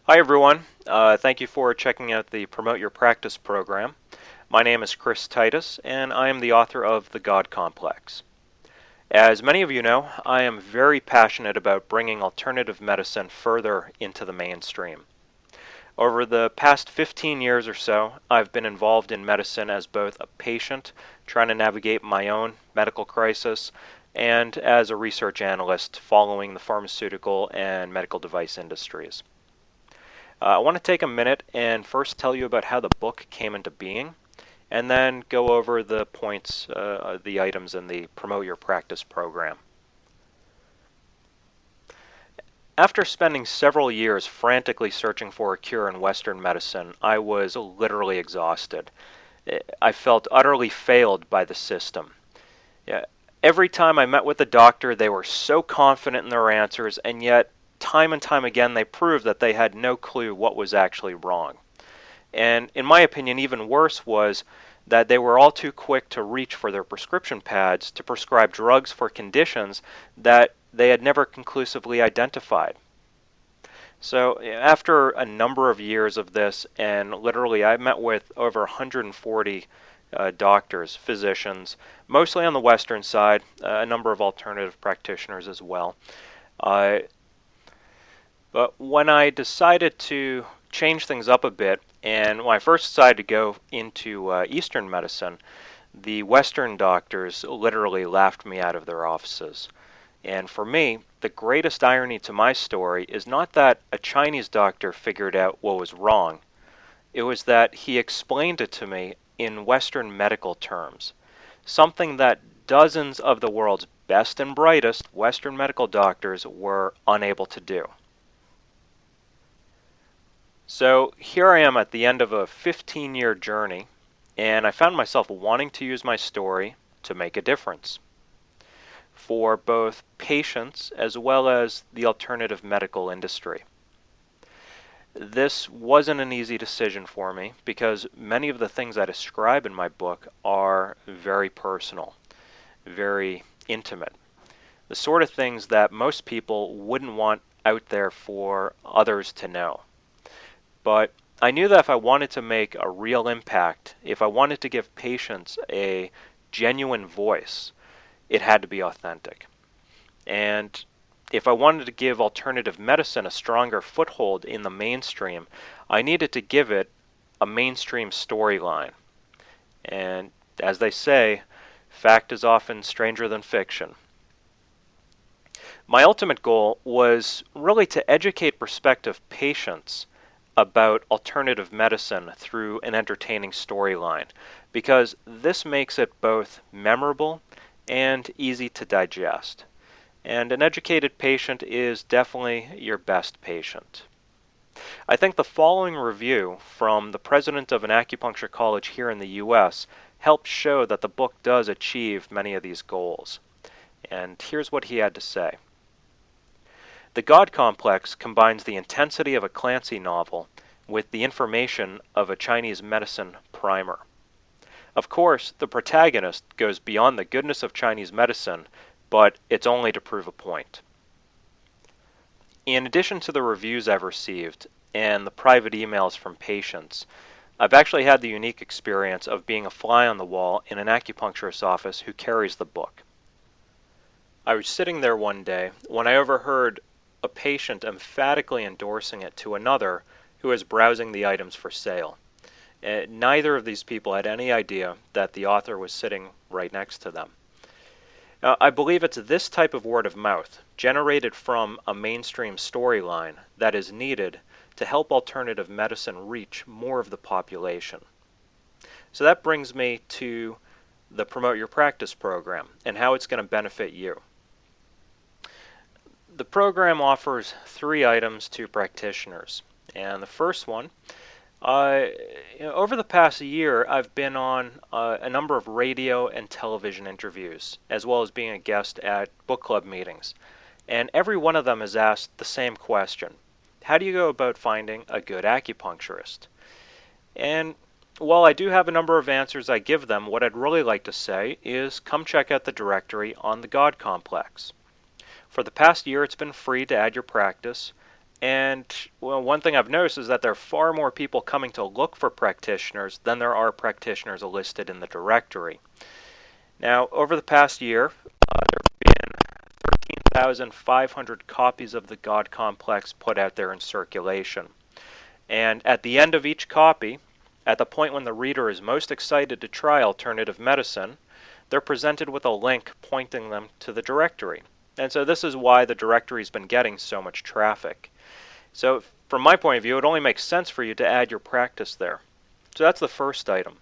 Hi everyone. Thank you for checking out the Promote Your Practice program. My name is Chris Titus, and I am the author of The God Complex. As many of you know, I am very passionate about bringing alternative medicine further into the mainstream. Over the past 15 years or so, I've been involved in medicine as both a patient trying to navigate my own medical crisis and as a research analyst following the pharmaceutical and medical device industries. I want to take a minute and first tell you about how the book came into being, and then go over the points, the items in the Promote Your Practice program. After spending several years frantically searching for a cure in Western medicine, I was literally exhausted. I felt utterly failed by the system. Yeah, every time I met with a doctor, they were so confident in their answers, and yet, time and time again, they proved that they had no clue what was actually wrong. And in my opinion, even worse was that they were all too quick to reach for their prescription pads to prescribe drugs for conditions that they had never conclusively identified. So after a number of years of this, and literally I met with over 140 doctors, physicians, mostly on the Western side, a number of alternative practitioners as well. Uh, but when I decided to change things up a bit, and when I first decided to go into Eastern medicine, the Western doctors literally laughed me out of their offices. And for me, the greatest irony to my story is not that a Chinese doctor figured out what was wrong. It was that he explained it to me in Western medical terms, something that dozens of the world's best and brightest Western medical doctors were unable to do. So here I am at the end of a 15-year journey, and I found myself wanting to use my story to make a difference for both patients as well as the alternative medical industry. This wasn't an easy decision for me because many of the things I describe in my book are very personal, very intimate. The sort of things that most people wouldn't want out there for others to know. But I knew that if I wanted to make a real impact, if I wanted to give patients a genuine voice, it had to be authentic. And if I wanted to give alternative medicine a stronger foothold in the mainstream, I needed to give it a mainstream storyline. And as they say, fact is often stranger than fiction. My ultimate goal was really to educate prospective patients about alternative medicine through an entertaining storyline, because this makes it both memorable and easy to digest. And an educated patient is definitely your best patient. I think the following review from the president of an acupuncture college here in the US helps show that the book does achieve many of these goals. And here's what he had to say. The God Complex combines the intensity of a Clancy novel with the information of a Chinese medicine primer. Of course, the protagonist goes beyond the goodness of Chinese medicine, but it's only to prove a point. In addition to the reviews I've received and the private emails from patients, I've actually had the unique experience of being a fly on the wall in an acupuncturist's office who carries the book. I was sitting there one day when I overheard a patient emphatically endorsing it to another who was browsing the items for sale. Neither of these people had any idea that the author was sitting right next to them. I believe it's this type of word of mouth, generated from a mainstream storyline, that is needed to help alternative medicine reach more of the population. So that brings me to the Promote Your Practice program and how it's going to benefit you. The program offers 3 items to practitioners, and the first one, over the past year, I've been on a number of radio and television interviews, as well as being a guest at book club meetings. And every one of them has asked the same question. How do you go about finding a good acupuncturist? And while I do have a number of answers I give them, what I'd really like to say is come check out the directory on the God Complex. For the past year, it's been free to add your practice, And well, one thing I've noticed is that there are far more people coming to look for practitioners than there are practitioners listed in the directory. Now, over the past year, there have been 13,500 copies of the God Complex put out there in circulation. And at the end of each copy, at the point when the reader is most excited to try alternative medicine, they're presented with a link pointing them to the directory. And so this is why the directory's been getting so much traffic. So from my point of view, it only makes sense for you to add your practice there. So that's the first item.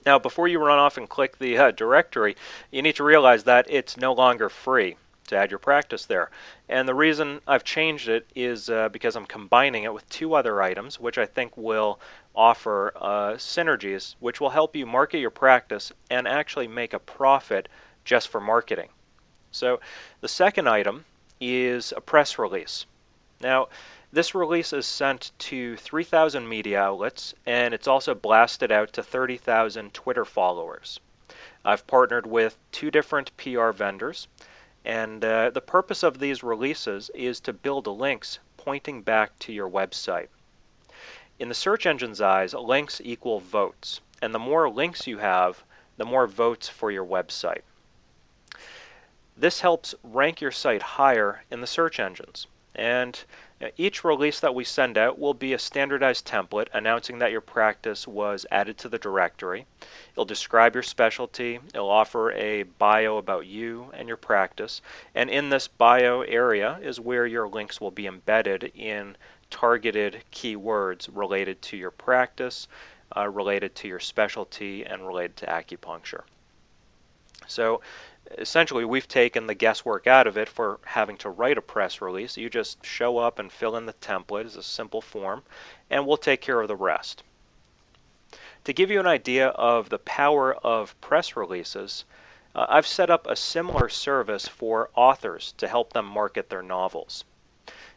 Now, before you run off and click the directory, you need to realize that it's no longer free to add your practice there. And the reason I've changed it is because I'm combining it with two other items, which I think will offer synergies, which will help you market your practice and actually make a profit just for marketing. So the second item is a press release. Now, this release is sent to 3,000 media outlets, and it's also blasted out to 30,000 Twitter followers. I've partnered with two different PR vendors, and the purpose of these releases is to build links pointing back to your website. In the search engine's eyes, links equal votes, and the more links you have, the more votes for your website. This helps rank your site higher in the search engines. And each release that we send out will be a standardized template announcing that your practice was added to the directory. It'll describe your specialty. It'll offer a bio about you and your practice. And in this bio area is where your links will be embedded in targeted keywords related to your practice, related to your specialty, and related to acupuncture. So essentially, we've taken the guesswork out of it for having to write a press release. You just show up and fill in the template as a simple form, and we'll take care of the rest. To give you an idea of the power of press releases, I've set up a similar service for authors to help them market their novels.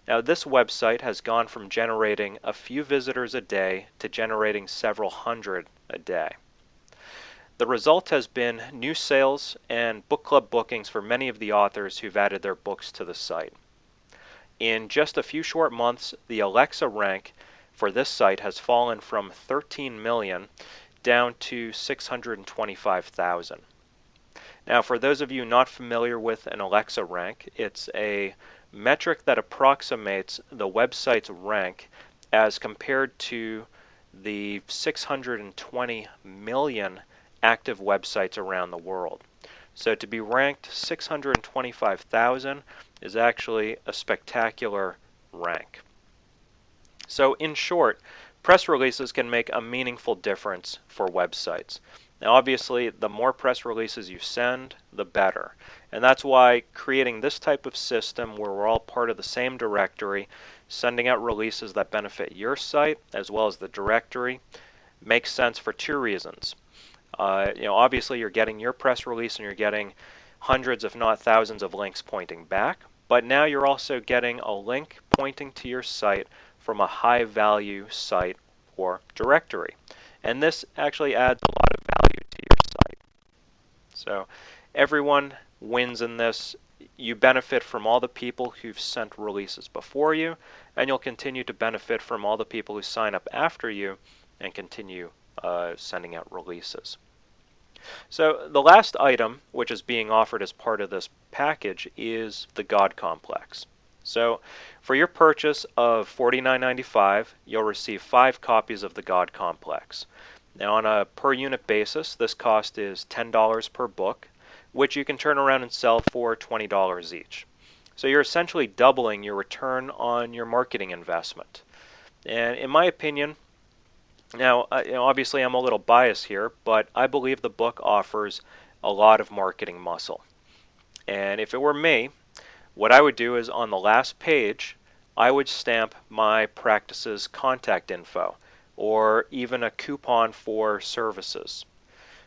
Now, this website has gone from generating a few visitors a day to generating several hundred a day. The result has been new sales and book club bookings for many of the authors who've added their books to the site. In just a few short months, the Alexa rank for this site has fallen from 13 million down to 625,000. Now, for those of you not familiar with an Alexa rank, it's a metric that approximates the website's rank as compared to the 620 million active websites around the world. So to be ranked 625,000 is actually a spectacular rank. So in short, press releases can make a meaningful difference for websites. Now obviously, the more press releases you send, the better. And that's why creating this type of system where we're all part of the same directory, sending out releases that benefit your site as well as the directory, makes sense for two reasons. Obviously you're getting your press release and you're getting hundreds if not thousands of links pointing back, but now you're also getting a link pointing to your site from a high value site or directory. And this actually adds a lot of value to your site. So everyone wins in this. You benefit from all the people who've sent releases before you, and you'll continue to benefit from all the people who sign up after you and continue sending out releases. So the last item, which is being offered as part of this package, is the God Complex. So for your purchase of $49.95, you'll receive 5 copies of the God Complex. Now on a per unit basis, this cost is $10 per book, which you can turn around and sell for $20 each. So you're essentially doubling your return on your marketing investment. And in my opinion, now, obviously I'm a little biased here, but I believe the book offers a lot of marketing muscle. And if it were me, what I would do is on the last page, I would stamp my practice's contact info, or even a coupon for services.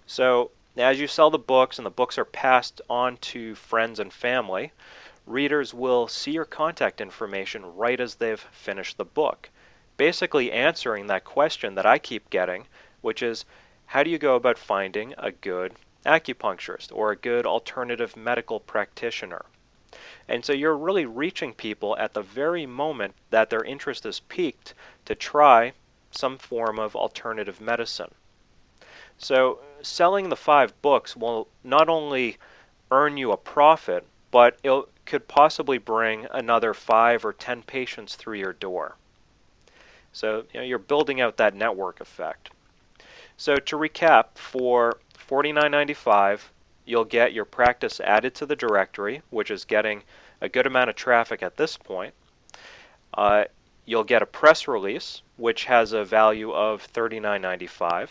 So as you sell the books and the books are passed on to friends and family, readers will see your contact information right as they've finished the book, basically answering that question that I keep getting, which is, how do you go about finding a good acupuncturist or a good alternative medical practitioner? And so you're really reaching people at the very moment that their interest is piqued to try some form of alternative medicine. So selling the 5 books will not only earn you a profit, but it could possibly bring another 5 or 10 patients through your door. So you're building out that network effect. So to recap, for $49.95, you'll get your practice added to the directory, which is getting a good amount of traffic at this point. You'll get a press release, which has a value of $39.95.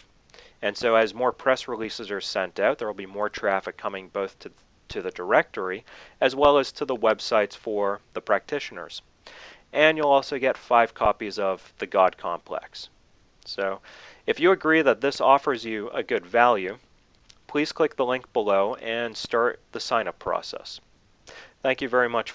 And so as more press releases are sent out, there will be more traffic coming both to the directory as well as to the websites for the practitioners. And you'll also get 5 copies of The God Complex. So if you agree that this offers you a good value, please click the link below and start the sign-up process. Thank you very much.